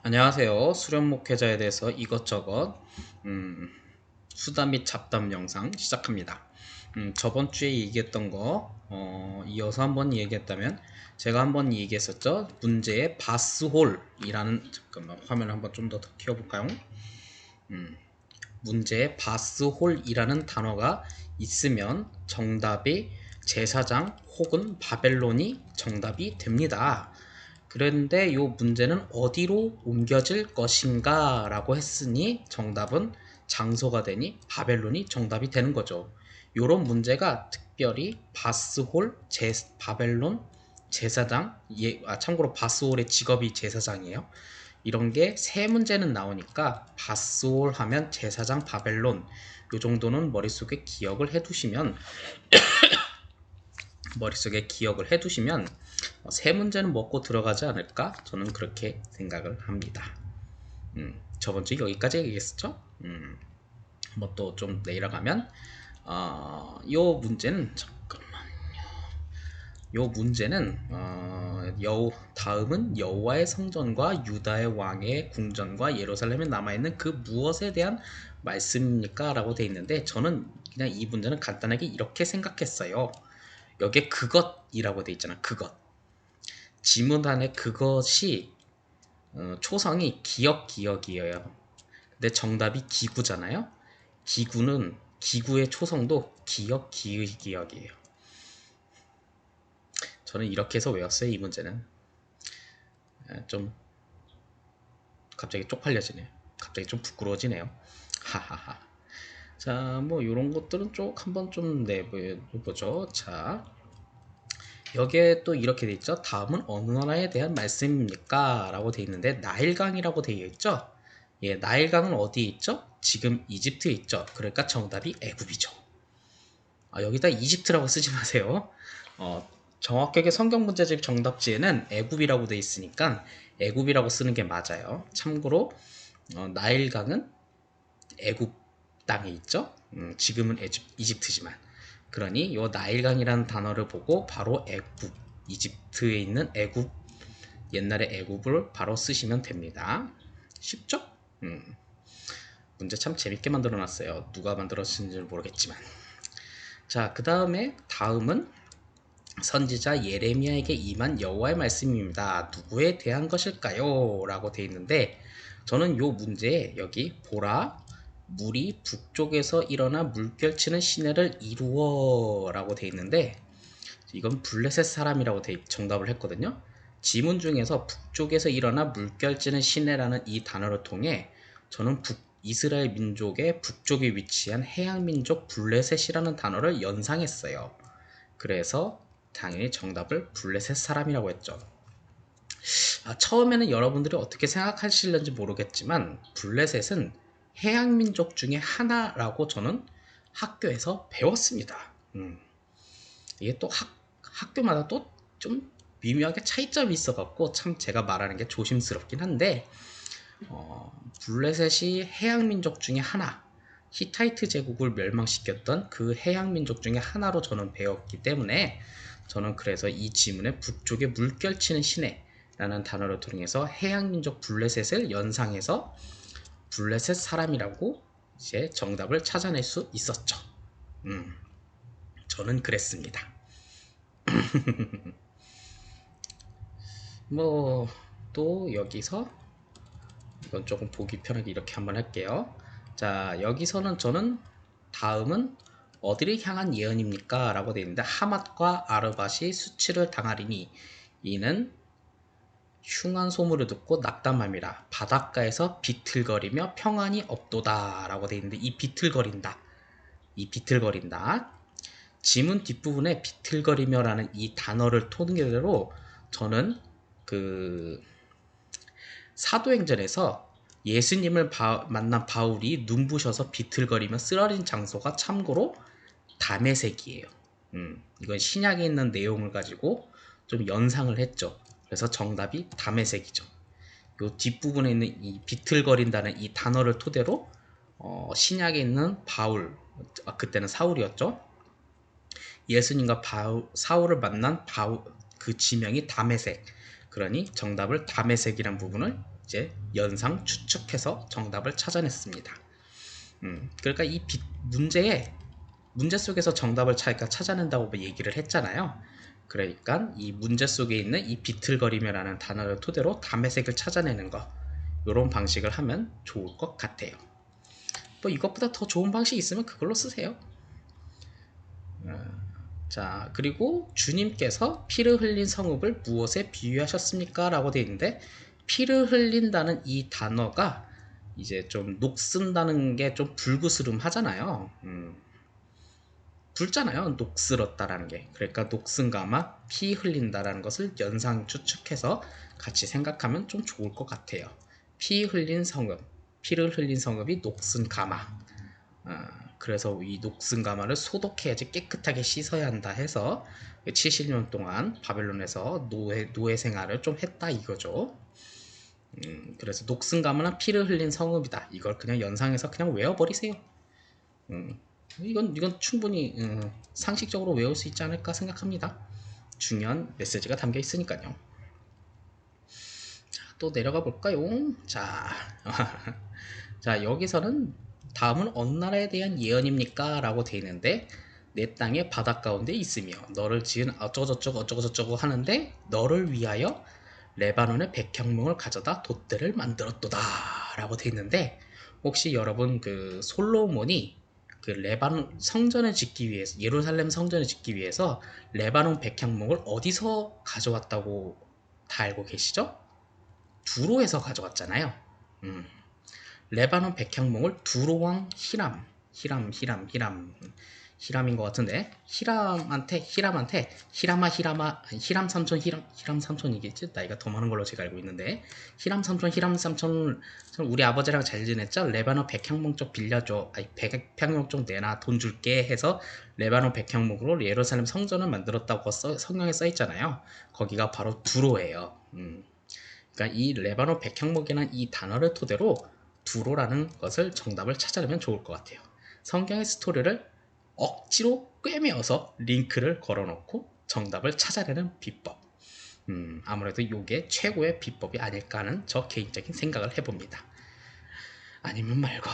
안녕하세요. 수련 목회자에 대해서 이것저것 수다 및 잡담 영상 시작합니다. 저번 주에 얘기했던 거 이어서 한번 얘기했다면 제가 한번 얘기했었죠. 문제의 바스홀이라는 잠깐만 화면을 한번 좀 더 키워볼까요? 문제에 바스홀이라는 단어가 있으면 정답이 제사장 혹은 바벨론이 정답이 됩니다. 그런데 이 문제는 어디로 옮겨질 것인가 라고 했으니 정답은 장소가 되니 바벨론이 정답이 되는 거죠. 이런 문제가 특별히 바스홀, 바벨론, 제사장, 참고로 바스홀의 직업이 제사장이에요. 이런 게 세 문제는 나오니까 바스홀 하면 제사장 바벨론 요 정도는 머릿속에 기억을 해두시면 세 문제는 먹고 들어가지 않을까 저는 그렇게 생각을 합니다. 저번 주에 여기까지 얘기했었죠. 뭐 또 좀 내려가면 요 문제는 다음은 여호와의 성전과 유다의 왕의 궁전과 예루살렘에 남아있는 그 무엇에 대한 말씀입니까? 라고 돼 있는데 저는 그냥 이 문제는 간단하게 이렇게 생각했어요. 여기에 그것이라고 돼 있잖아. 그것. 지문 안에 그것이 초성이 기억이에요. 근데 정답이 기구잖아요. 기구의 초성도 기억이에요. 저는 이렇게 해서 외웠어요. 이 문제는 좀 갑자기 쪽팔려지네요. 갑자기 좀 부끄러워지네요. 하하하. 자, 뭐 이런 것들은 쭉 한번 좀 내보죠. 자, 여기에 또 이렇게 돼 있죠. 다음은 어느 나라에 대한 말씀입니까? 라고 돼 있는데 나일강이라고 되어 있죠. 예, 나일강은 어디에 있죠? 지금 이집트에 있죠. 그러니까 정답이 애굽이죠. 여기다 이집트라고 쓰지 마세요. 어, 정확하게 성경 문제집 정답지에는 애굽이라고 돼 있으니까 애굽이라고 쓰는 게 맞아요. 참고로 나일강은 애굽 땅에 있죠. 지금은 이집트지만. 그러니 이 나일강이라는 단어를 보고 바로 이집트에 있는 옛날의 애굽을 바로 쓰시면 됩니다. 쉽죠? 문제 참 재밌게 만들어 놨어요. 누가 만들었는지 모르겠지만. 자, 다음은 선지자 예레미야에게 임한 여호와의 말씀입니다. 누구에 대한 것일까요? 라고 되어 있는데 저는 요 문제에 여기 보라 물이 북쪽에서 일어나 물결치는 시내를 이루어 라고 되어 있는데 이건 블레셋 사람이라고 정답을 했거든요. 지문 중에서 북쪽에서 일어나 물결치는 시내라는 이 단어를 통해 저는 이스라엘 민족의 북쪽에 위치한 해양민족 블레셋이라는 단어를 연상했어요. 그래서 당연히 정답을 블레셋 사람이라고 했죠. 처음에는 여러분들이 어떻게 생각하실는지 모르겠지만 블레셋은 해양민족 중에 하나라고 저는 학교에서 배웠습니다. 이게 또 학교마다 또 좀 미묘하게 차이점이 있어갖고 참 제가 말하는 게 조심스럽긴 한데 블레셋이 해양민족 중에 하나, 히타이트 제국을 멸망시켰던 그 해양민족 중에 하나로 저는 배웠기 때문에 저는 그래서 이 지문에 북쪽에 물결치는 시내라는 단어를 통해서 해양민족 블레셋을 연상해서 블레셋 사람이라고 이제 정답을 찾아낼 수 있었죠. 저는 그랬습니다. 뭐 또 여기서 이건 조금 보기 편하게 이렇게 한번 할게요. 자, 여기서는 저는 다음은 어디를 향한 예언입니까? 라고 되어 있는데 하맛과 아르밧이 수치를 당하리니 이는 흉한 소문을 듣고 낙담함이라 바닷가에서 비틀거리며 평안이 없도다 라고 되어 있는데 이 비틀거린다 지문 뒷부분에 비틀거리며 라는 이 단어를 토대로 저는 그 사도행전에서 예수님을 만난 바울이 눈부셔서 비틀거리며 쓰러진 장소가 참고로 다메섹이에요. 이건 신약에 있는 내용을 가지고 좀 연상을 했죠. 그래서 정답이 다메섹이죠. 요 뒷부분에 있는 이 비틀거린다는 이 단어를 토대로 신약에 있는 바울, 그때는 사울이었죠. 예수님과 사울을 만난 그 지명이 다메섹. 그러니 정답을 다메섹이란 부분을 이제 연상 추측해서 정답을 찾아냈습니다. 그러니까 이 문제 속에서 정답을 찾아낸다고 얘기를 했잖아요. 그러니까 이 문제 속에 있는 이 비틀거리며라는 단어를 토대로 담의색을 찾아내는 거, 이런 방식을 하면 좋을 것 같아요. 뭐 이것보다 더 좋은 방식이 있으면 그걸로 쓰세요. 자, 그리고 주님께서 피를 흘린 성읍을 무엇에 비유하셨습니까? 라고 되어 있는데, 피를 흘린다는 이 단어가 이제 좀 녹슨다는 게 좀 불구스름하잖아요. 붉잖아요. 녹슬었다라는 게. 그러니까 녹슨가마 피 흘린다라는 것을 연상 추측해서 같이 생각하면 좀 좋을 것 같아요. 피 흘린 성읍, 피를 흘린 성읍이 녹슨가마. 그래서 이 녹슨가마를 소독해야지 깨끗하게 씻어야 한다 해서 70년 동안 바벨론에서 노예 생활을 좀 했다 이거죠. 그래서 녹슨가마는 피를 흘린 성읍이다. 이걸 그냥 연상해서 그냥 외워버리세요. 이건 충분히 상식적으로 외울 수 있지 않을까 생각합니다. 중요한 메시지가 담겨 있으니까요. 자, 또 내려가 볼까요? 자, 자, 여기서는 다음은 어느 나라에 대한 예언입니까? 라고 되어 있는데, 내 땅의 바닷 가운데 있으며 너를 지은 어쩌고저쩌고 하는데, 너를 위하여 레바논의 백향목을 가져다 돛대를 만들었도다 라고 되어 있는데, 혹시 여러분 그 솔로몬이 그 레바논 성전을 짓기 위해서, 예루살렘 성전을 짓기 위해서 레바논 백향목을 어디서 가져왔다고 다 알고 계시죠? 두로에서 가져왔잖아요. 레바논 백향목을 두로왕 히람인 것 같은데, 히람 삼촌이겠지? 나이가 더 많은 걸로 제가 알고 있는데, 히람 삼촌 우리 아버지랑 잘 지냈죠? 레바논 백향목 쪽 빌려줘. 아니, 백향목 쪽 내놔, 돈 줄게 해서 레바논 백향목으로 예루살렘 성전을 만들었다고 성경에 써 있잖아요. 거기가 바로 두로예요. 그러니까 이 레바논 백향목이라는 이 단어를 토대로 두로라는 것을 정답을 찾아내면 좋을 것 같아요. 성경의 스토리를 억지로 꿰매어서 링크를 걸어놓고 정답을 찾아내는 비법. 아무래도 이게 최고의 비법이 아닐까 하는 저 개인적인 생각을 해봅니다. 아니면 말고.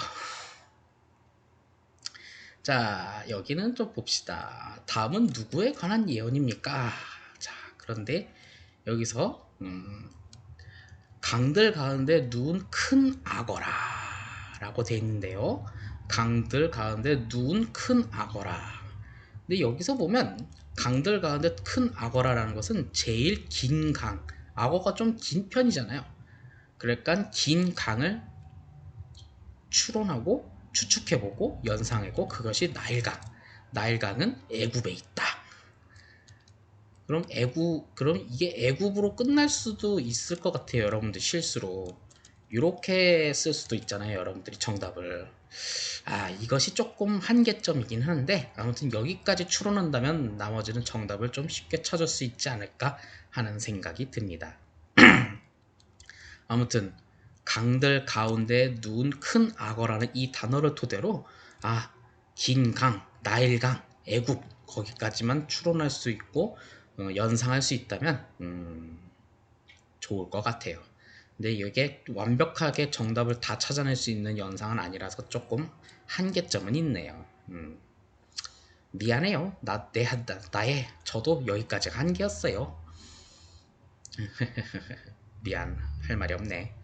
자, 여기는 좀 봅시다. 다음은 누구에 관한 예언입니까? 자, 그런데 여기서 강들 가운데 누운 큰 악어라 라고 되어 있는데요. 강들 가운데 누운 큰 악어라. 근데 여기서 보면 강들 가운데 큰 악어라라는 것은 제일 긴 강, 악어가 좀 긴 편이잖아요. 그러니까 긴 강을 추론하고 추측해보고 연상하고, 그것이 나일강. 나일강은 애굽에 있다. 그럼 이게 애굽으로 끝날 수도 있을 것 같아요. 여러분들 실수로 이렇게 쓸 수도 있잖아요. 여러분들이 정답을. 이것이 조금 한계점이긴 한데, 아무튼 여기까지 추론한다면 나머지는 정답을 좀 쉽게 찾을 수 있지 않을까 하는 생각이 듭니다. 아무튼 강들 가운데 누운 큰 악어라는 이 단어를 토대로 긴 강, 나일강, 애굽 거기까지만 추론할 수 있고 연상할 수 있다면 좋을 것 같아요. 근데 이게 완벽하게 정답을 다 찾아낼 수 있는 연상은 아니라서 조금 한계점은 있네요. 미안해요. 저도 여기까지가 한계였어요. 미안, 할 말이 없네.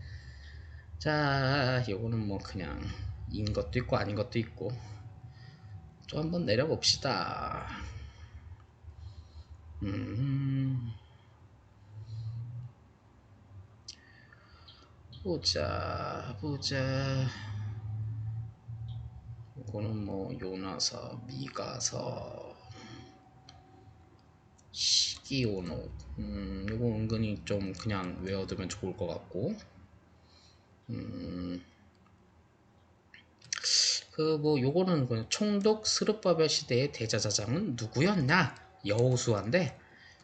자, 요거는 뭐 그냥 인 것도 있고 아닌 것도 있고. 또 한번 내려봅시다. 보자. 이거는 뭐 요나서, 미가서, 시기오노. 이거 은근히 좀 그냥 외워두면 좋을 것 같고. 요거는 그냥 총독 스룹바벨 시대의 대제사장은 누구였냐? 여호수아인데,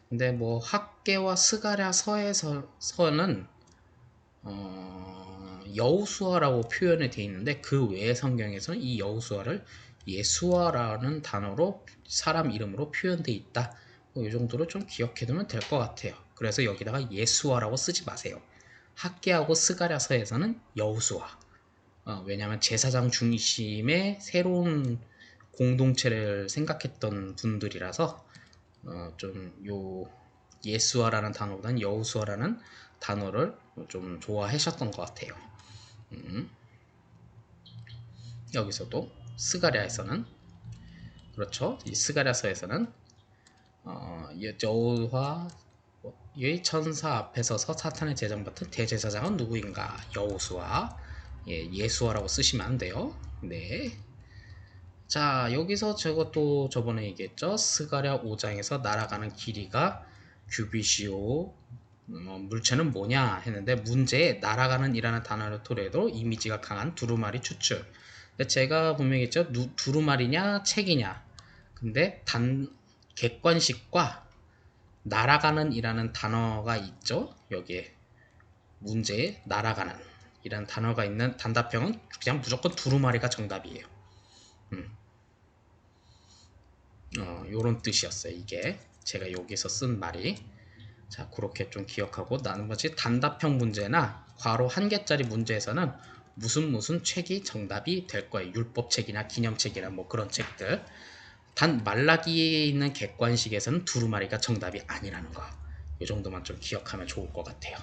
근데 뭐 학계와 스가랴 서에서는 여우수아라고 표현이 되어 있는데, 그 외의 성경에서는 이 여우수아를 예수아라는 단어로 사람 이름으로 표현되어 있다. 이 정도로 좀 기억해두면 될 것 같아요. 그래서 여기다가 예수아라고 쓰지 마세요. 학계하고 스가랴서에서는 여호수아. 왜냐하면 제사장 중심의 새로운 공동체를 생각했던 분들이라서 좀 요 예수아라는 단어보다는 여호수아라는 단어를 좀 좋아하셨던 것 같아요. 여기서도 스가랴에서는 그렇죠. 이 스가랴서에서는 여호와의 천사 앞에 서서 사탄의 제정받은 대제사장은 누구인가? 여호수아. 예수아라고 쓰시면 안 돼요. 네. 자, 여기서 저것도 저번에 얘기했죠. 스가랴 5장에서 날아가는 길이가 규빗이요. 물체는 뭐냐 했는데 문제에 날아가는 이라는 단어를 토대로 이미지가 강한 두루마리 추출. 제가 분명히 했죠. 두루마리냐 책이냐. 근데 객관식과 날아가는 이라는 단어가 있죠. 여기에 문제에 날아가는 이라는 단어가 있는 단답형은 그냥 무조건 두루마리가 정답이에요. 요런 뜻이었어요. 이게 제가 여기서 쓴 말이. 자, 그렇게 좀 기억하고 나머지 단답형 문제나 괄호 한 개짜리 문제에서는 무슨 책이 정답이 될 거예요. 율법책이나 기념책이나 뭐 그런 책들. 단 말라기에 있는 객관식에서는 두루마리가 정답이 아니라는 거. 이 정도만 좀 기억하면 좋을 것 같아요.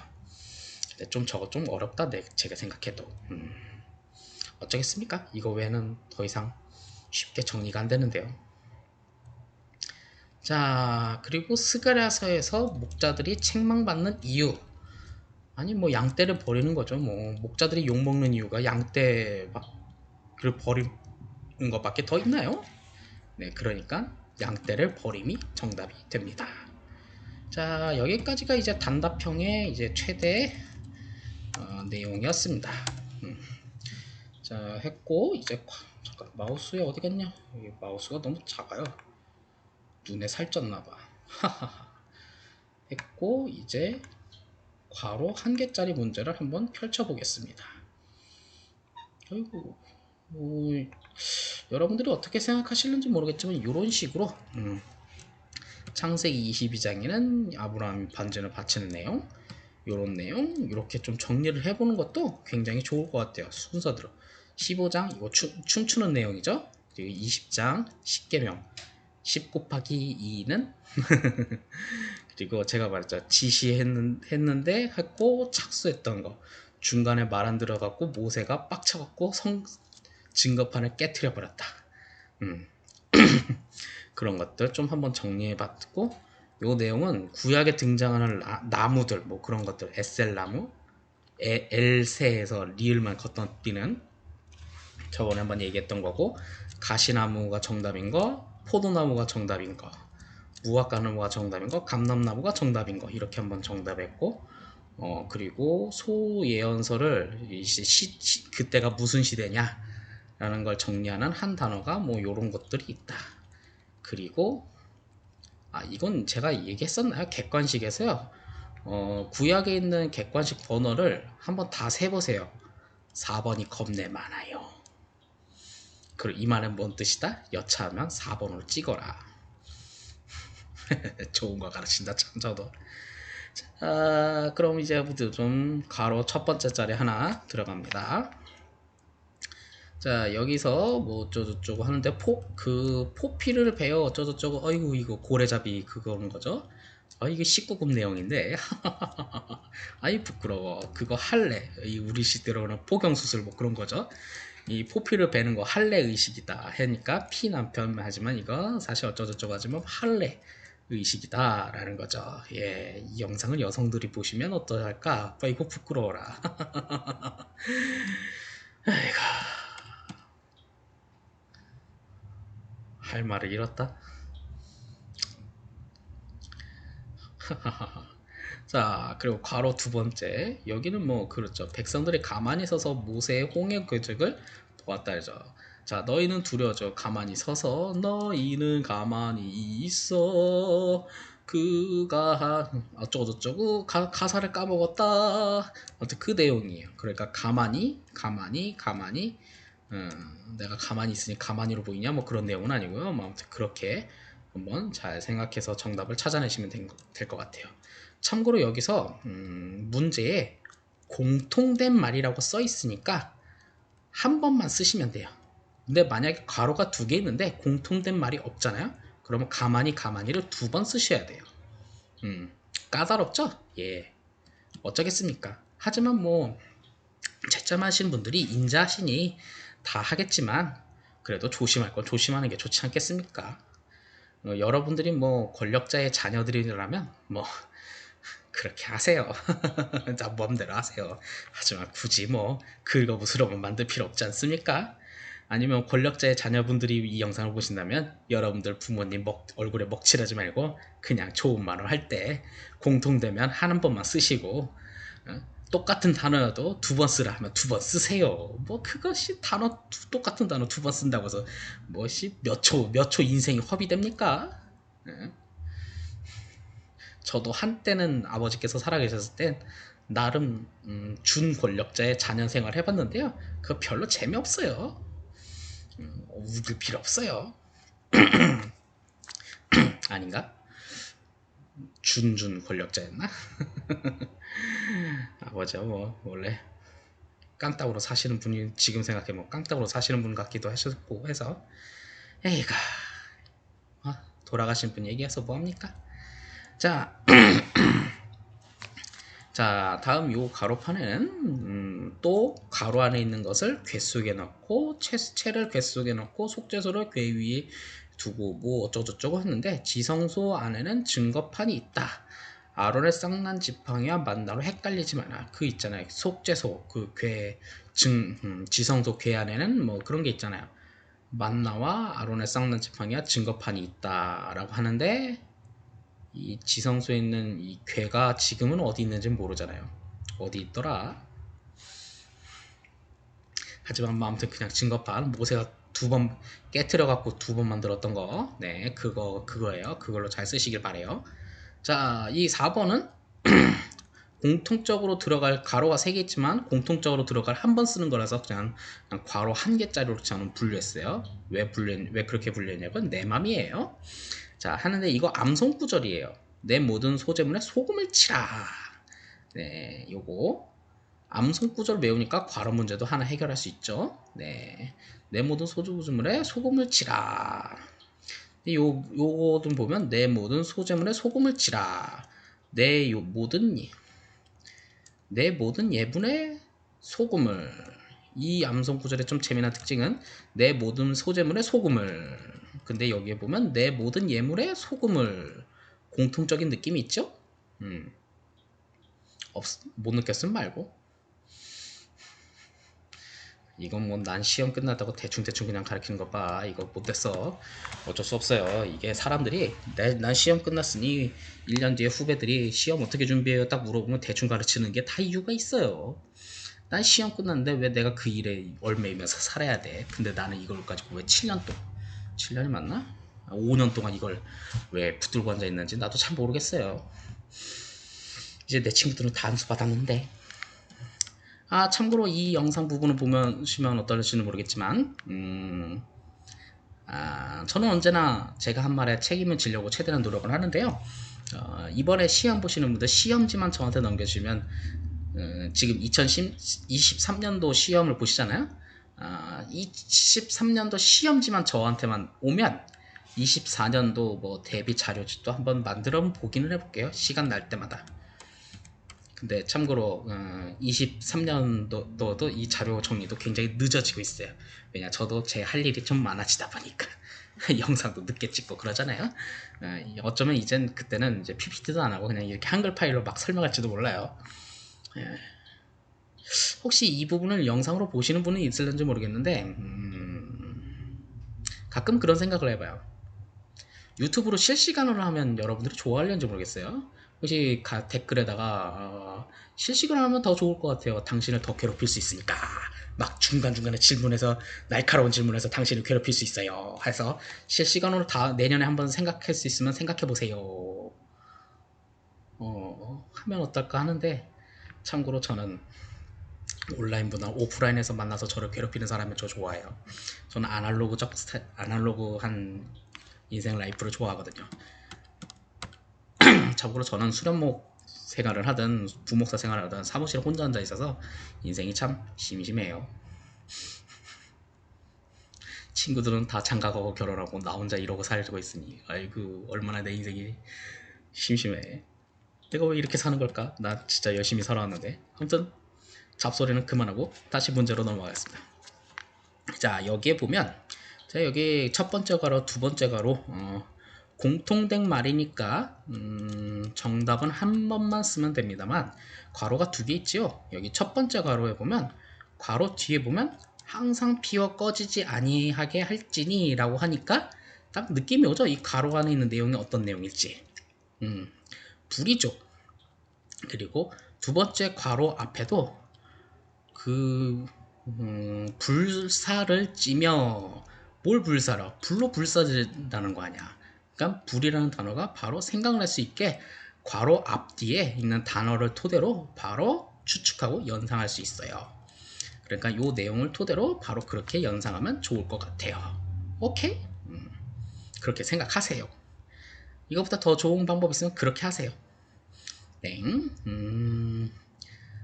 근데 좀 저거 좀 어렵다. 제가 생각해도. 어쩌겠습니까? 이거 외에는 더 이상 쉽게 정리가 안 되는데요. 자, 그리고 스가랴서에서 목자들이 책망받는 이유. 아니 뭐 양떼를 버리는 거죠. 뭐 목자들이 욕먹는 이유가 양떼를 버리는 것밖에 더 있나요? 네, 그러니까 양떼를 버림이 정답이 됩니다. 자, 여기까지가 이제 단답형의 이제 최대 내용이었습니다. 자, 했고 이제 잠깐 마우스에 어디 갔냐? 마우스가 너무 작아요. 눈에 살쪘나봐. 했고 이제 괄호 한 개짜리 문제를 한번 펼쳐보겠습니다. 아이고, 여러분들이 어떻게 생각하실는지 모르겠지만 이런 식으로 창세기 22장에는 아브라함이 반전을 바치는 내용, 이런 내용 이렇게 좀 정리를 해보는 것도 굉장히 좋을 것 같아요. 순서대로 15장 이거 춤추는 내용이죠. 그리고 20장 10계명 10 곱하기 2는 그리고 제가 말했죠. 지시했는데 했고 착수했던 거. 중간에 말 안 들어갔고 모세가 빡쳐갖고 증거판을 깨트려 버렸다. 그런 것들 좀 한번 정리해봤고, 요 내용은 구약에 등장하는 나무들 뭐 그런 것들, 에셀나무, 엘세에서 리을만 건너뛰는 저번에 한번 얘기했던 거고, 가시나무가 정답인 거, 포도나무가 정답인 거, 무화과나무가 정답인 거, 감람나무가 정답인 거 이렇게 한번 정답했고, 그리고 소예언서를 이제 그때가 무슨 시대냐 라는 걸 정리하는 한 단어가 뭐 요런 것들이 있다. 그리고 이건 제가 얘기했었나요? 객관식에서요. 구약에 있는 객관식 번호를 한번 다 세보세요. 4번이 겁내 많아요. 이 말은 뭔 뜻이다? 여차하면 4번으로 찍어라. 좋은 거 가르친다 참 저도. 자, 그럼 이제 좀 가로 첫 번째 자리 하나 들어갑니다. 자, 여기서 뭐 어쩌고저쩌고 하는데 포피를 베어 어쩌고저쩌고. 어이구 이거 고래잡이 그거는 거죠. 이게 19금 내용인데 아이 부끄러워. 그거 할례, 우리 시대로는 포경수술 뭐 그런 거죠. 이 포피를 베는 거 할례 의식이다 하니까 피 남편 하지만 이거 사실 어쩌고저쩌고 하지만 할례 의식이다 라는 거죠. 예, 이 영상을 여성들이 보시면 어떠할까? 이거 부끄러워라. 아이고, 할 말을 잃었다. 자, 그리고 괄호 두 번째. 여기는 뭐 그렇죠. 백성들이 가만히 서서 모세의 홍해 궤적을 보았다 해죠. 자, 너희는 두려워져. 가만히 서서 너희는 가만히 있어. 그가 어쩌고저쩌고 가사를 까먹었다. 아무튼 그 내용이에요. 그러니까 가만히 내가 가만히 있으니 가만히로 보이냐 뭐 그런 내용은 아니고요. 뭐 아무튼 그렇게 한번 잘 생각해서 정답을 찾아내시면 될 것 같아요. 참고로 여기서 문제에 공통된 말이라고 써 있으니까 한 번만 쓰시면 돼요. 근데 만약에 괄호가 두 개 있는데 공통된 말이 없잖아요. 그러면 가만히를 두 번 쓰셔야 돼요. 까다롭죠? 예. 어쩌겠습니까? 하지만 뭐 채점하시는 분들이 인자하시니 다 하겠지만 그래도 조심할 건 조심하는 게 좋지 않겠습니까? 여러분들이 뭐 권력자의 자녀들이라면 뭐 그렇게 하세요. 자, 마음대로 하세요. 하지만 굳이 뭐 긁어부스럼은 만들 필요 없지 않습니까? 아니면 권력자의 자녀분들이 이 영상을 보신다면 여러분들 부모님 얼굴에 먹칠하지 말고 그냥 좋은 말을 할 때 공통되면 한 번만 쓰시고 똑같은 단어여도 두 번 쓰라 하면 두 번 쓰세요. 뭐 그것이 똑같은 단어 두 번 쓴다고 해서 뭐시 몇 초 인생이 허비됩니까? 저도 한때는 아버지께서 살아계셨을 땐 나름 준권력자의 자녀 생활 해봤는데요. 그거 별로 재미없어요. 우길 필요 없어요. 아닌가? 준 권력자였나? 아버지가 뭐 원래 깡따구로 사시는 분이 지금 생각해 뭐 깡따구로 사시는 분 같기도 하셨고 해서 에이가 돌아가신 분 얘기해서 뭐합니까? 자, 자 다음 요 가로판에는 또 가로 안에 있는 것을 궤 속에 넣고 채를 궤 속에 넣고 속죄소를 궤 위에 두고 뭐 어쩌고저쩌고 했는데 지성소 안에는 증거판이 있다. 아론의 쌍난 지팡이와 만나로 헷갈리지 마라. 그 있잖아요. 속죄소 그 지성소 궤 안에는 뭐 그런 게 있잖아요. 만나와 아론의 쌍난 지팡이와 증거판이 있다라고 하는데 이 지성소에 있는 이 궤가 지금은 어디 있는지 모르잖아요. 어디 있더라? 하지만 아무튼 그냥 증거판 모세가 두 번 깨트려 갖고 두 번 만들었던 거, 네 그거예요. 그걸로 잘 쓰시길 바래요. 자, 이 4번은 공통적으로 들어갈 가로가 3개 있지만 공통적으로 들어갈 한 번 쓰는 거라서 그냥 괄호 1개짜리로 저는 분류했어요. 왜 그렇게 분류했냐면 내 맘이에요. 자, 하는데 이거 암송 구절이에요. 내 모든 소재물에 소금을 치라. 네, 요거 암송 구절 외우니까 괄호 문제도 하나 해결할 수 있죠. 네, 내 모든 소재물에 소금을 치라. 요거 좀 보면 내 모든 소재물에 소금을 치라. 내 모든 예분에 소금을. 이 암송 구절의 좀 재미난 특징은 내 모든 소재물에 소금을. 근데 여기에 보면 내 모든 예물에 소금을. 공통적인 느낌이 있죠? 못 느꼈으면 말고. 이건 뭐 난 시험 끝났다고 대충 그냥 가르치는 거 봐. 이거 못됐어. 어쩔 수 없어요. 이게 사람들이 난 시험 끝났으니 1년 뒤에 후배들이 시험 어떻게 준비해요? 딱 물어보면 대충 가르치는 게 다 이유가 있어요. 난 시험 끝났는데 왜 내가 그 일에 얼매이면서 살아야 돼? 근데 나는 이걸 가지고 왜 7년 동안 7년이 맞나? 5년 동안 이걸 왜 붙들고 앉아 있는지 나도 참 모르겠어요. 이제 내 친구들은 다 암수 받았는데. 참고로 이 영상 부분을 보시면 어떨지는 모르겠지만 저는 언제나 제가 한 말에 책임을 지려고 최대한 노력을 하는데요. 이번에 시험 보시는 분들 시험지만 저한테 넘겨주시면 지금 2023년도 시험을 보시잖아요. 23년도 시험지만 저한테만 오면 24년도 뭐 대비 자료집도 한번 만들어 보기는 해볼게요. 시간 날 때마다. 근데 참고로 23년도도 이 자료 정리도 굉장히 늦어지고 있어요. 왜냐 저도 제 할 일이 좀 많아지다 보니까 영상도 늦게 찍고 그러잖아요. 어쩌면 이젠 그때는 이제 PPT도 안 하고 그냥 이렇게 한글 파일로 막 설명할지도 몰라요. 혹시 이 부분을 영상으로 보시는 분은 있을는지 모르겠는데 가끔 그런 생각을 해봐요. 유튜브로 실시간으로 하면 여러분들이 좋아하려는지 모르겠어요. 혹시 댓글에다가 실시간으로 하면 더 좋을 것 같아요. 당신을 더 괴롭힐 수 있으니까. 막 중간중간에 질문해서 날카로운 질문해서 당신을 괴롭힐 수 있어요. 해서 실시간으로 다 내년에 한번 생각할 수 있으면 생각해보세요. 하면 어떨까 하는데 참고로 저는 온라인보다 오프라인에서 만나서 저를 괴롭히는 사람을 저 좋아해요. 저는 아날로그한 인생 라이프를 좋아하거든요. 참고로 저는 수련목 생활을 하든 부목사 생활을 하든 사무실에 혼자 앉아 있어서 인생이 참 심심해요. 친구들은 다 장가가고 결혼하고 나 혼자 이러고 살고 있으니 아이고 얼마나 내 인생이 심심해. 내가 왜 이렇게 사는 걸까? 나 진짜 열심히 살아왔는데. 아무튼 잡소리는 그만하고 다시 문제로 넘어가겠습니다. 자, 여기에 보면 자, 여기 첫 번째 가로 두 번째 가로 공통된 말이니까 정답은 한 번만 쓰면 됩니다만 괄호가 두 개 있지요. 여기 첫 번째 괄호에 보면 괄호 뒤에 보면 항상 피어 꺼지지 아니하게 할지니 라고 하니까 딱 느낌이 오죠. 이 괄호 안에 있는 내용이 어떤 내용일지. 불이죠. 그리고 두 번째 괄호 앞에도 그 불사를 찌며 뭘 불사라? 불로 불사진다는 거 아니야. 그러니까 불이라는 단어가 바로 생각날 수 있게 괄호 앞뒤에 있는 단어를 토대로 바로 추측하고 연상할 수 있어요. 그러니까 이 내용을 토대로 바로 그렇게 연상하면 좋을 것 같아요. 오케이? 그렇게 생각하세요. 이것보다 더 좋은 방법 있으면 그렇게 하세요. 땡.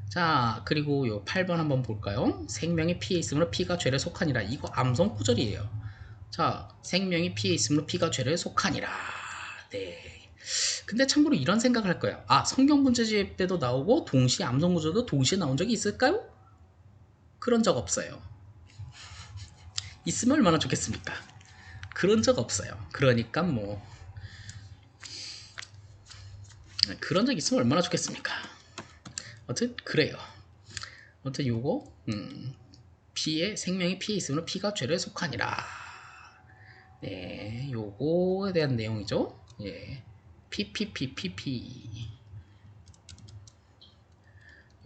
자, 그리고 요 8번 한번 볼까요? 생명이 피에 있으므로 피가 죄를 속하니라. 이거 암송 구절이에요. 자, 생명이 피에 있으므로 피가 죄를 속하니라. 네. 근데 참고로 이런 생각을 할 거예요. 아, 성경 문제집 때도 나오고 동시에 암송 구절도 동시에 나온 적이 있을까요? 그런 적 없어요. 있으면 얼마나 좋겠습니까? 그런 적 없어요. 그러니까 뭐 그런 적 있으면 얼마나 좋겠습니까? 아무튼 그래요. 아무튼 요거 피에 생명이 피에 있으므로 피가 죄를 속하니라. 네, 요거에 대한 내용이죠. 예, PPPPP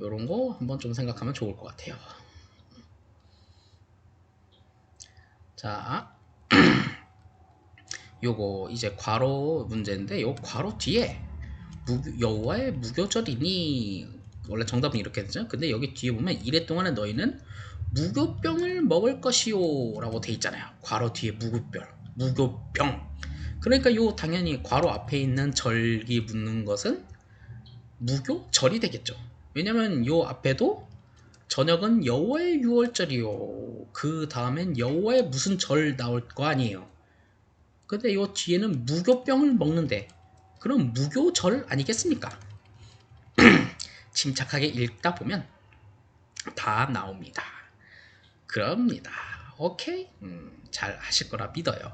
요런 거 한번 좀 생각하면 좋을 것 같아요. 자, 요거 이제 괄호 문제인데 요 괄호 뒤에 여호와의 무교절이니 원래 정답은 이렇게 되죠. 근데 여기 뒤에 보면 이래 동안에 너희는 무교병을 먹을 것이요 라고 돼 있잖아요. 괄호 뒤에 무교병. 그러니까 요 당연히 괄호 앞에 있는 절기 묻는 것은 무교절이 되겠죠. 왜냐면 요 앞에도 저녁은 여호와의 유월절이요. 그 다음엔 여호와의 무슨 절 나올 거 아니에요. 근데 요 뒤에는 무교병을 먹는데 그럼 무교절 아니겠습니까? 침착하게 읽다 보면 다 나옵니다. 그럽니다. 오케이? 잘 하실 거라 믿어요.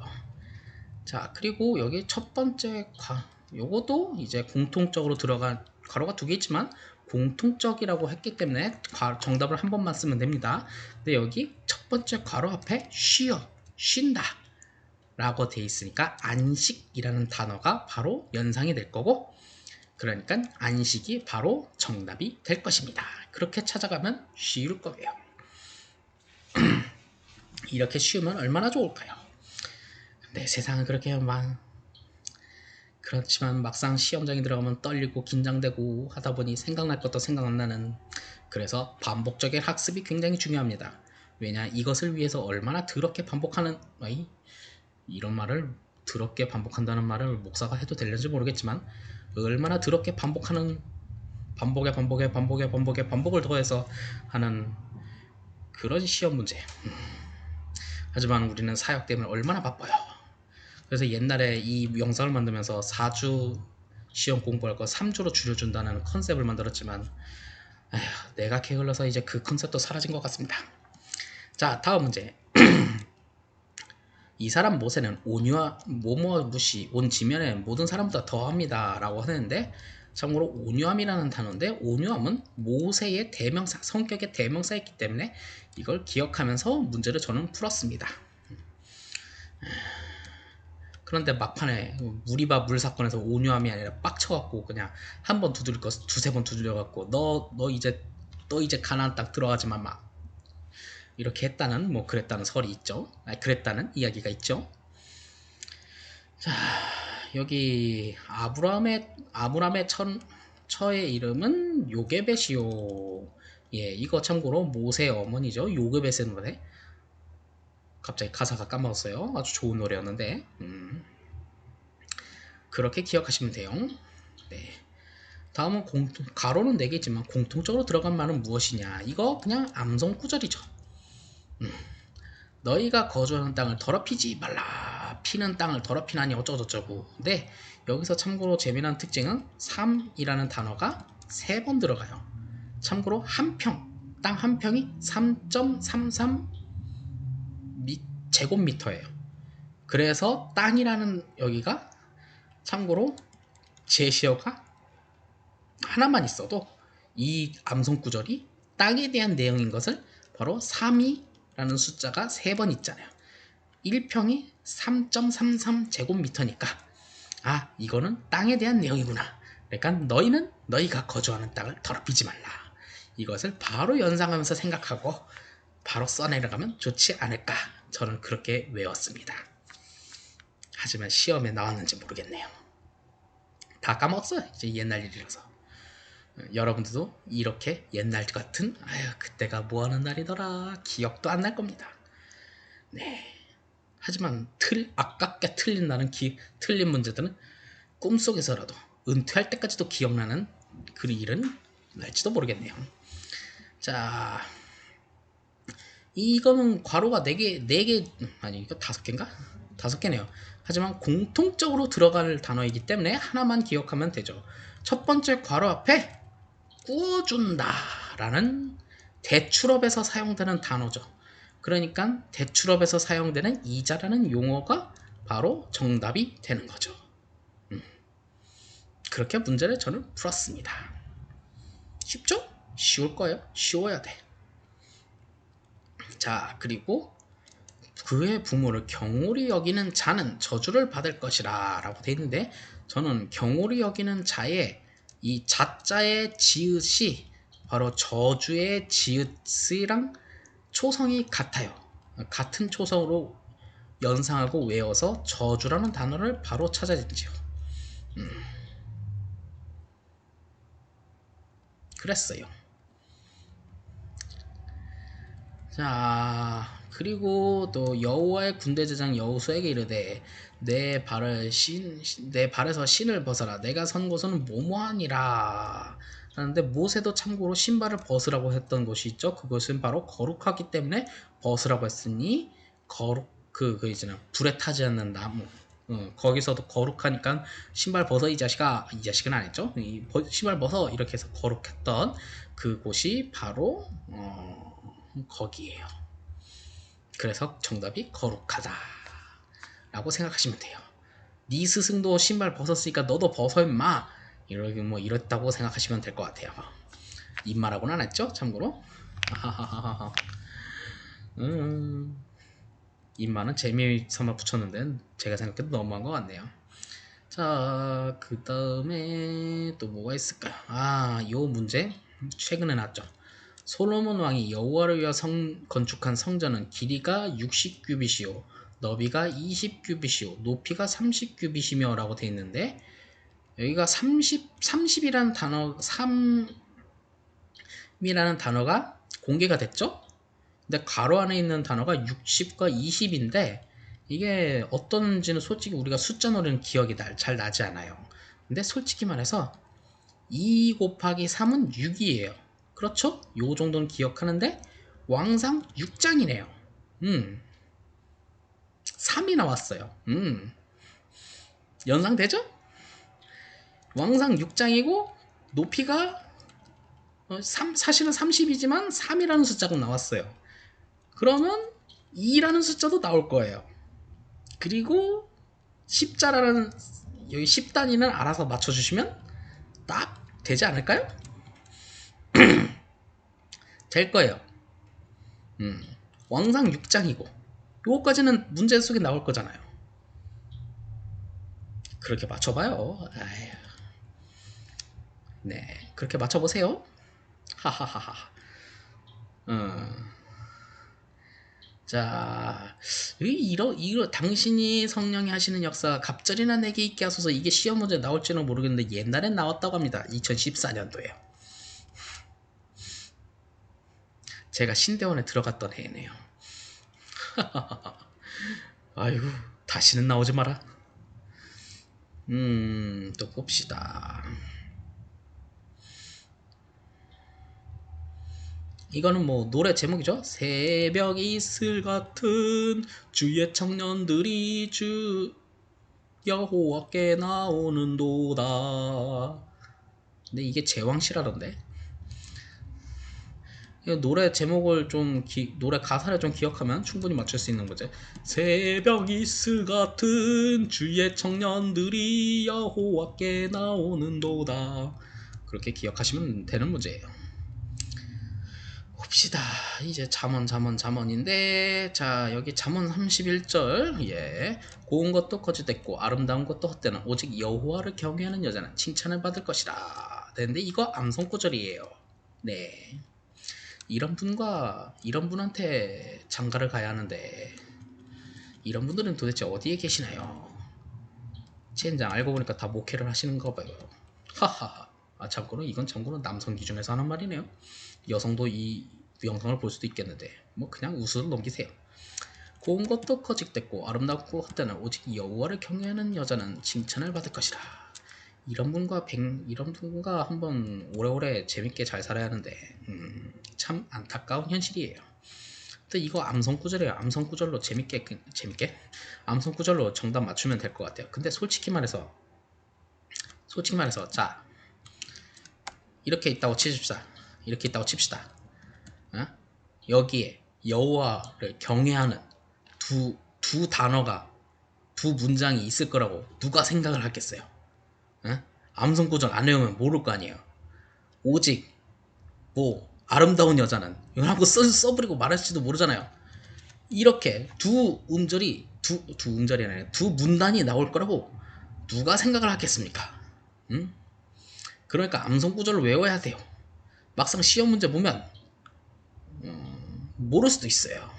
자, 그리고 여기 첫 번째 요것도 이제 공통적으로 들어간 괄호가 두 개 있지만 공통적이라고 했기 때문에 정답을 한 번만 쓰면 됩니다. 근데 여기 첫 번째 괄호 앞에 쉰다 라고 돼 있으니까 안식이라는 단어가 바로 연상이 될 거고 그러니까 안식이 바로 정답이 될 것입니다. 그렇게 찾아가면 쉬울 거예요. 이렇게 쉬우면 얼마나 좋을까요? 근데 세상은 그렇게 그렇지만 막상 시험장에 들어가면 떨리고 긴장되고 하다 보니 생각날 것도 생각 안 나는 그래서 반복적인 학습이 굉장히 중요합니다. 왜냐 이것을 위해서 얼마나 더럽게 반복하는 이런 말을 더럽게 반복한다는 말을 목사가 해도 되는지 모르겠지만 얼마나 더럽게 반복하는 반복을 더해서 하는 그런 시험 문제. 하지만 우리는 사역 때문에 얼마나 바빠요. 그래서 옛날에 이 영상을 만들면서 4주 시험 공부할 거 3주로 줄여준다는 컨셉을 만들었지만 에휴, 내가 게을러서 이제 그 컨셉도 사라진 것 같습니다. 자, 다음 문제. 이 사람 모세는 온유와 모모 무시 온 지면에 모든 사람보다 더합니다 라고 하는데 참고로 온유함이라는 단어인데 온유함은 모세의 대명사 성격의 대명사였기 때문에 이걸 기억하면서 문제를 저는 풀었습니다. 그런데 막판에 무리바 물 사건에서 온유함이 아니라 빡쳐갖고 그냥 한 번 두드릴 거 두세 번 두드려갖고 너 이제 가나안 땅 들어가지만 막 이렇게 했다는 뭐 그랬다는 설이 있죠. 그랬다는 이야기가 있죠. 자, 여기 아브람의 처의 이름은 요게벳이요. 예, 이거 참고로 모세의 어머니죠. 요게벳의 노래. 갑자기 가사가 까먹었어요. 아주 좋은 노래였는데 그렇게 기억하시면 돼요. 네. 다음은 가로는 4개지만 공통적으로 들어간 말은 무엇이냐? 이거 그냥 암송구절이죠. 너희가 거주하는 땅을 더럽히지 말라. 피는 땅을 더럽히나니 어쩌고저쩌고. 근데 여기서 참고로 재미난 특징은 3이라는 단어가 3번 들어가요. 참고로 한 평, 땅 한 평이 3.33 제곱미터예요. 그래서 땅이라는 여기가 참고로 제시어가 하나만 있어도 이 암송 구절이 땅에 대한 내용인 것을 바로 3이라는 숫자가 3번 있잖아요. 1평이 3.33 제곱미터니까 아 이거는 땅에 대한 내용이구나. 그러니까 너희는 너희가 거주하는 땅을 더럽히지 말라. 이것을 바로 연상하면서 생각하고 바로 써내려가면 좋지 않을까. 저는 그렇게 외웠습니다. 하지만 시험에 나왔는지 모르겠네요. 다 까먹었어요. 이제 옛날 일이라서. 여러분들도 이렇게 옛날 같은 아유 그때가 뭐하는 날이더라 기억도 안 날 겁니다. 네. 하지만 아깝게 틀린 문제들은 꿈속에서라도 은퇴할 때까지도 기억나는 그 일은 날지도 모르겠네요. 자, 이거는 괄호가 4개 아니 이거 5개인가? 5개네요. 하지만 공통적으로 들어갈 단어이기 때문에 하나만 기억하면 되죠. 첫 번째 괄호 앞에 꾸어준다 라는 대출업에서 사용되는 단어죠. 그러니까 대출업에서 사용되는 이자라는 용어가 바로 정답이 되는 거죠. 그렇게 문제를 저는 풀었습니다. 쉽죠? 쉬울 거예요. 쉬워야 돼. 자, 그리고 그의 부모를 경홀히 여기는 자는 저주를 받을 것이라 라고 되어 있는데 저는 경홀히 여기는 자의 이 자자의 지읒이 바로 저주의 지읒이랑 초성이 같아요. 같은 초성으로 연상하고 외워서 저주라는 단어를 바로 찾아냈지요. 그랬어요. 자, 그리고 또 여호와의 군대제장 여호수에게 이르되 내 발에서 신을 벗어라. 내가 선 곳은 뭐뭐하니라. 하는데 모세도 참고로 신발을 벗으라고 했던 곳이 있죠. 그것은 바로 거룩하기 때문에 벗으라고 했으니 그 있잖아 불에 타지 않는 나무. 거기서도 거룩하니까 신발 벗어 이 자식아. 이 자식은 안 했죠. 신발 벗어 이렇게 해서 거룩했던 그곳이 바로 거기에요. 그래서 정답이 거룩하다 라고 생각하시면 돼요. 네 스승도 신발 벗었으니까 너도 벗어 임마 이랬다고 생각하시면 될 것 같아요. 입말하고는 안 했죠 참고로. 입말은 재미삼아 붙였는데 제가 생각해도 너무한 것 같네요. 자, 그 다음에 또 뭐가 있을까요? 요 문제 최근에 나왔죠. 솔로몬 왕이 여호와를 위하여 건축한 성전은 길이가 60규빗이요 너비가 20규빗이요 높이가 30규빗이며 라고 되어 있는데 여기가 30이라는 단어 3이라는 단어가 공개가 됐죠. 근데 괄호 안에 있는 단어가 60과 20인데 이게 어떤지는 솔직히 우리가 숫자 놀이는 기억이 잘 나지 않아요. 근데 솔직히 말해서 2 곱하기 3은 6이에요. 그렇죠? 요 정도는 기억하는데 왕상 6장이네요. 3이 나왔어요. 연상되죠? 왕상 6장이고 높이가 사실은 30이지만 3이라는 숫자가 나왔어요. 그러면 2라는 숫자도 나올 거예요. 그리고 십자라는 여기 10단위는 알아서 맞춰주시면 딱 되지 않을까요? 될 거예요. 왕상 6장이고 요거까지는 문제 속에 나올 거잖아요. 그렇게 맞춰봐요. 아유. 네, 그렇게 맞춰보세요. 하하하하. 자, 당신이 성령이 하시는 역사 갑절이나 내게 있게 하소서. 이게 시험 문제 나올지는 모르겠는데 옛날엔 나왔다고 합니다. 2014년도에요. 제가 신대원에 들어갔던 해네요. 아이고, 다시는 나오지 마라. 또 봅시다. 이거는 뭐 노래 제목이죠. 새벽 이슬 같은 주의 청년들이 주 여호와께 나오는도다. 근데 이게 제왕시라던데. 노래 제목을 좀 노래 가사를 좀 기억하면 충분히 맞출 수 있는 거지. 새벽 이슬 같은 주의 청년들이 여호와께 나오는도다. 그렇게 기억하시면 되는 문제예요. 봅시다. 이제 잠언인데, 자 여기 잠언 31절. 예, 고운 것도 거짓됐고 아름다운 것도 헛되는 오직 여호와를 경외하는 여자는 칭찬을 받을 것이라. 근데 이거 암송구절이에요. 네, 이런 분한테 장가를 가야 하는데, 이런 분들은 도대체 어디에 계시나요? 젠장, 알고 보니까 다 목회를 하시는가 봐요. 하하하. 아, 참고로 남성 기준에서 하는 말이네요. 여성도 이 영상을 볼 수도 있겠는데 뭐 그냥 웃으로 넘기세요. 고운 것도 거짓됐고 아름답고 헛되는 오직 여호와를 경외하는 여자는 칭찬을 받을 것이라. 이런 분과 한번 오래오래 재밌게 잘 살아야 하는데, 참 안타까운 현실이에요. 근데 이거 암성구절이에요. 암성구절로 정답 맞추면 될 것 같아요. 근데 솔직히 말해서 자, 이렇게 있다고 칩시다. 어? 여기에 여호와를 경외하는 두 단어가, 두 문장이 있을 거라고 누가 생각을 하겠어요? 어? 암송구절 안 외우면 모를 거 아니에요. 오직 뭐 아름다운 여자는 이걸 한번 써버리고 말할지도 모르잖아요. 이렇게 두 음절이 아니라 두 문단이 나올 거라고 누가 생각을 하겠습니까? 응? 그러니까 암송구절을 외워야 돼요. 막상 시험 문제 보면 모를 수도 있어요.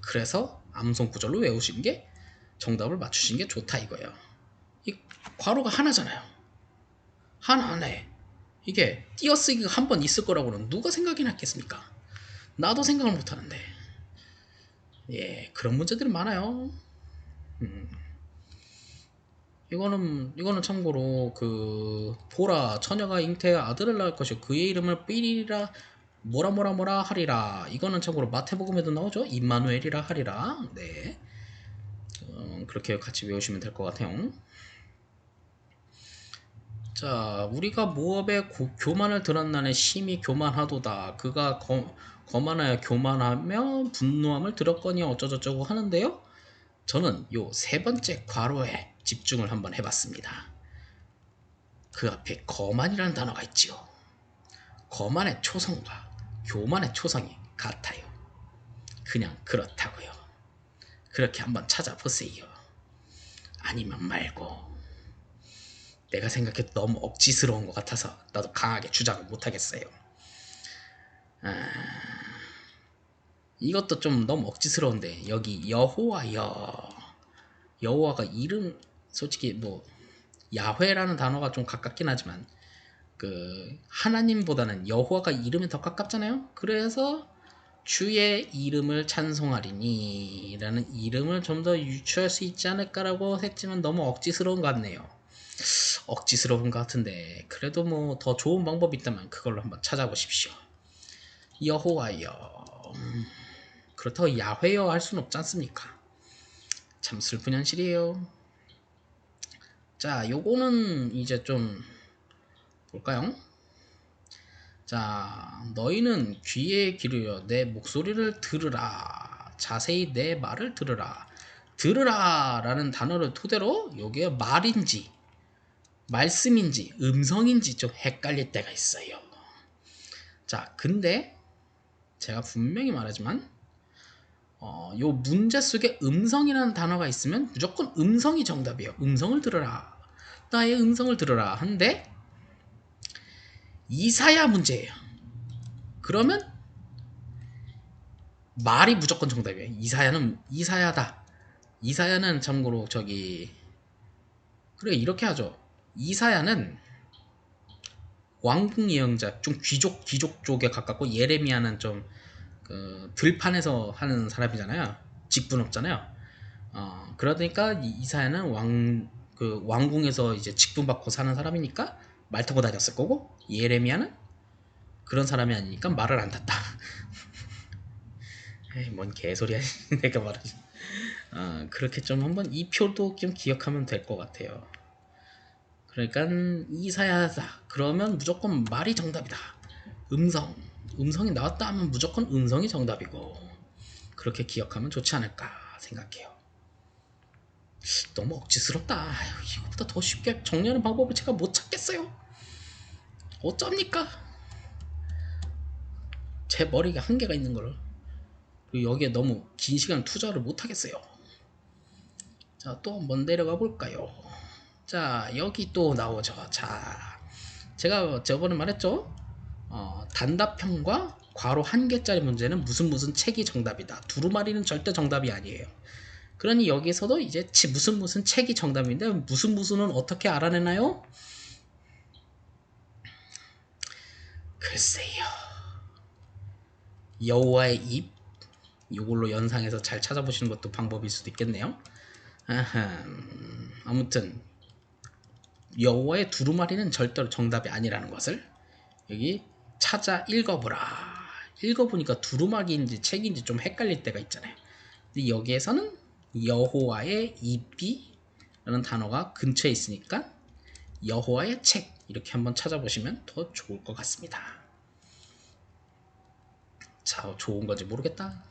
그래서 암송구절로 외우시는 게, 정답을 맞추시는 게 좋다 이거예요. 이 괄호가 하나잖아요. 하나네. 이게 띄어쓰기가 한 번 있을 거라고는 누가 생각이나 했겠습니까? 나도 생각을 못하는데. 예, 그런 문제들이 많아요. 이거는 참고로 그 보라 처녀가 잉태해 아들을 낳을 것이요 그의 이름을 삐리라 뭐라 하리라. 이거는 참고로 마태복음에도 나오죠. 임마누엘이라 하리라. 네, 그렇게 같이 외우시면 될 것 같아요. 자, 우리가 모압의 교만을 드러나는 심히 교만하도다. 그가 거만하여 교만하며 분노함을 들었거니 어쩌저쩌고 하는데요. 저는 요 세 번째 괄호에 집중을 한번 해봤습니다. 그 앞에 거만이라는 단어가 있지요. 거만의 초성과 교만의 초성이 같아요. 그냥 그렇다고요. 그렇게 한번 찾아보세요. 아니면 말고. 내가 생각해도 너무 억지스러운 것 같아서 나도 강하게 주장을 못하겠어요. 이것도 좀 너무 억지스러운데, 여기 여호와가 이름, 솔직히 뭐 야훼라는 단어가 좀 가깝긴 하지만 그 하나님보다는 여호와가 이름이 더 가깝잖아요. 그래서 주의 이름을 찬송하리니 라는 이름을 좀 더 유추할 수 있지 않을까라고 했지만 너무 억지스러운 것 같네요. 억지스러운 것 같은데, 그래도 뭐 더 좋은 방법이 있다면 그걸로 한번 찾아보십시오. 여호와여. 그렇다고 야훼여 할 수는 없지 않습니까? 참 슬픈 현실이에요. 자, 요거는 이제 좀 볼까요? 자, 너희는 귀에 기르여 내 목소리를 들으라. 자세히 내 말을 들으라. 들으라 라는 단어를 토대로 요게 말인지 말씀인지 음성인지 좀 헷갈릴 때가 있어요. 자, 근데 제가 분명히 말하지만 요 문제 속에 음성이라는 단어가 있으면 무조건 음성이 정답이에요. 음성을 들으라. 나의 음성을 들으라. 한데 이사야 문제예요. 그러면 말이 무조건 정답이에요. 이사야다. 이사야는 참고로 그래 이렇게 하죠. 이사야는 왕궁 예언자, 좀 귀족 쪽에 가깝고, 예레미야는 좀 들판에서 하는 사람이잖아요. 직분 없잖아요. 그러니까 이사야는 왕궁에서 이제 직분 받고 사는 사람이니까 말 타고 다녔을 거고, 예레미야는 그런 사람이 아니니까 말을 안 탔다. 에이, 뭔 개소리야. 내가 말하지. 그렇게 좀 한번 이 표도 좀 기억하면 될 것 같아요. 그러니까 이사야다 그러면 무조건 말이 정답이다. 음성이 나왔다 하면 무조건 음성이 정답이고, 그렇게 기억하면 좋지 않을까 생각해요. 너무 억지스럽다. 아유, 이거보다 더 쉽게 정리하는 방법을 제가 못 찾겠어요. 어쩝니까? 제 머리가 한계가 있는 걸. 그리고 여기에 너무 긴 시간 투자를 못 하겠어요. 자, 또 한번 내려가 볼까요? 자, 여기 또 나오죠. 자, 제가 저번에 말했죠. 단답형과 괄호 한 개짜리 문제는 무슨 책이 정답이다. 두루마리는 절대 정답이 아니에요. 그러니 여기서도 이제 무슨 책이 정답인데 무슨은 어떻게 알아내나요? 글쎄요. 여호와의 입, 이걸로 연상해서 잘 찾아보시는 것도 방법일 수도 있겠네요. 아하, 아무튼 여호와의 두루마리는 절대로 정답이 아니라는 것을 여기 찾아 읽어보라. 읽어보니까 두루마리인지 책인지 좀 헷갈릴 때가 있잖아요. 근데 여기에서는 여호와의 입이라는 단어가 근처에 있으니까 여호와의 책 이렇게 한번 찾아보시면 더 좋을 것 같습니다. 자, 좋은 건지 모르겠다.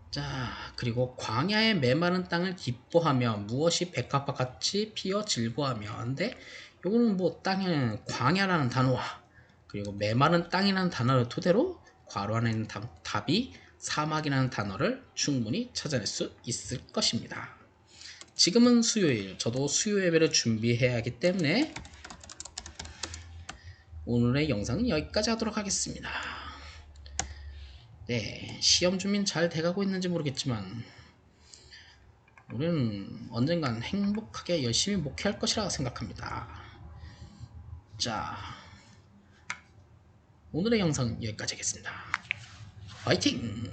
자, 그리고 광야의 메마른 땅을 기뻐하며 무엇이 백합과 같이 피어 즐거워하며. 근데 요거는 뭐 땅에 광야라는 단어와 그리고 메마른 땅이라는 단어를 토대로 괄호 안에 있는 답이 사막이라는 단어를 충분히 찾아낼 수 있을 것입니다. 지금은 수요일, 저도 수요 예배를 준비해야 하기 때문에 오늘의 영상은 여기까지 하도록 하겠습니다. 네, 시험 준비는 잘 돼가고 있는지 모르겠지만 우리는 언젠간 행복하게 열심히 목회할 것이라 생각합니다. 자, 오늘의 영상은 여기까지 하겠습니다. 화이팅!